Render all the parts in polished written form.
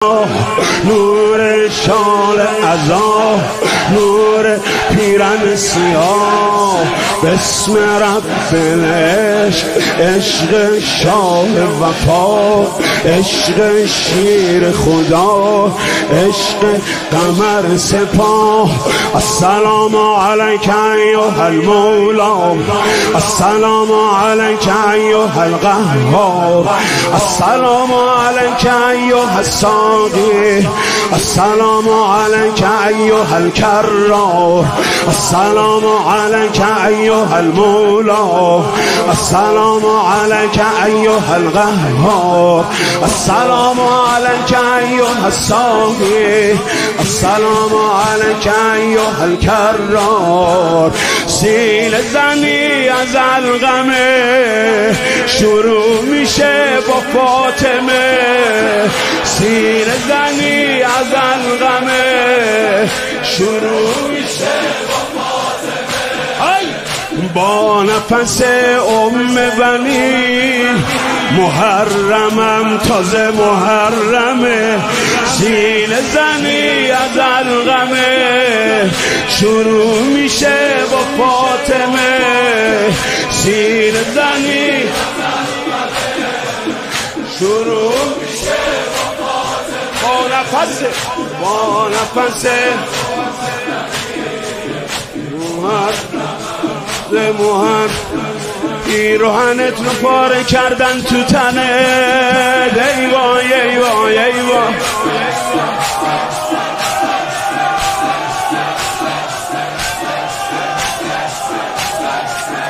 نور شال عزا، نور پیرن سیاه، بسم رب العشق، عشق شاه وفا، عشق شیر خدا، عشق قمر سپاه. السلام علیک ایها المولا، السلام علیک ایها القهار، السلام علیک ایها الساقی، السلام علیک ایها الکرار، السلام علیک ایها المولا، السلام علیک ایها القهار، السلام علیک ایها الساقی، السلام علیک ایها الکرار. سیل زنی از القمه شروع میشه با فاطمه، سیل زنی از القمه شروع میشه با فاطمه. با نفس بنی محرمم تازه محرمه، سیل زنی از القمه شروع میشه با فاطمه، سیل زنی شروع میشه با نفس پیراهنت رو پاره کردن تو تنت، ای وای ای وای ای وای.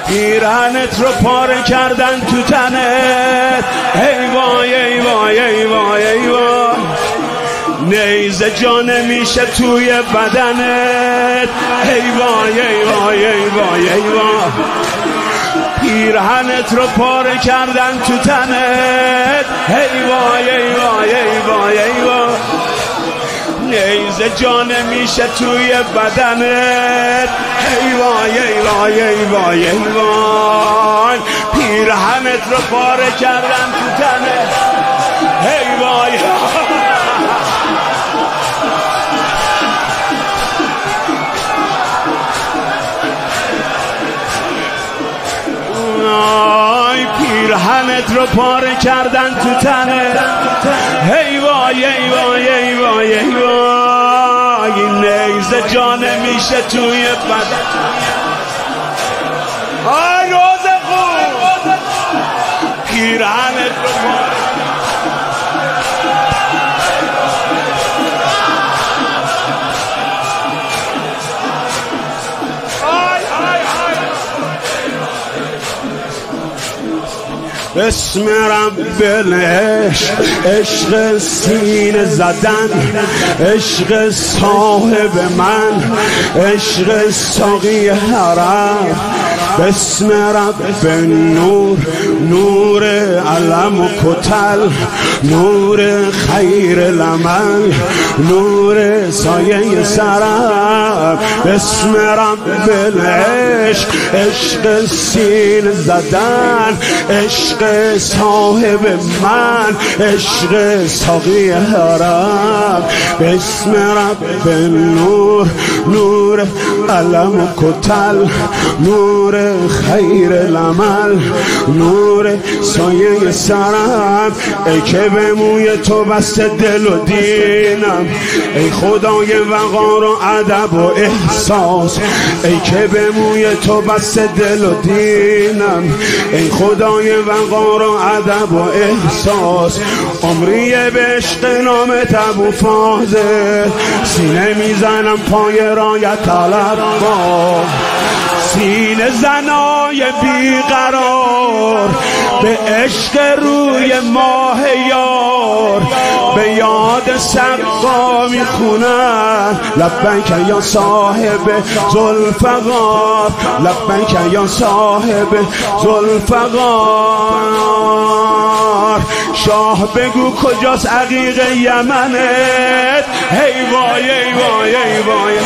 پیراهنت رو پاره کردن تو تنت، ای وای ای وای ای وای ای وای. نیزه جا نمیشه توی بدنت، ای وای ای وای ای وای ای وای. پیرهنت رو پاره کردن تو تنت، ای وای ای وای ای وای ای وای. نیزه جا نمیشه توی بدنت، ای وای ای وای ای وای ای وای. پیرهنت رو پاره کردن تو تنت، ای وای. پیرهنت رو پاره کردن تو تنه، ای وای ای وای ای وای ای وای. نیزه جا نمیشه توی بدن، آی روز خوب. پیرهنت رو پاره بسم رب العشق، عشق سینه زدن، عشق صاحب من، عشق ساقی حرم. بسم رب نور، نور علم و کتل، نور خیر العمل، نور سایه سرم. بسم رب العشق، عشق سینه زدن، عشق صاحب من، عشق ساقی حرم. بسم رب نور، نور علم و کتل، نور خیر العمل، نور سایه سرم. ای که به موی تو بسته دل و دینم، ای خدای وقار و ادب و احساس. ای که به موی تو بسته دل و دینم، ای خدای وقار و ادب و احساس. عمری به عشق نامت ابو فاضل، سینه میزنم پای رایت طلب با. سینه زنای بیقرار به عشق روی ماه یار، به یاد سقا میخونن لبیک یا صاحب ذوالفقار، لبیک یا صاحب ذوالفقار. شاه بگو کجاست عقیق یمنت، ای وای ای وای ای وای.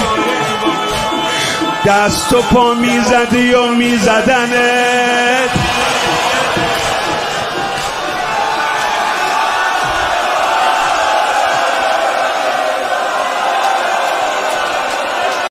دست و پا میزدی و میزدنت،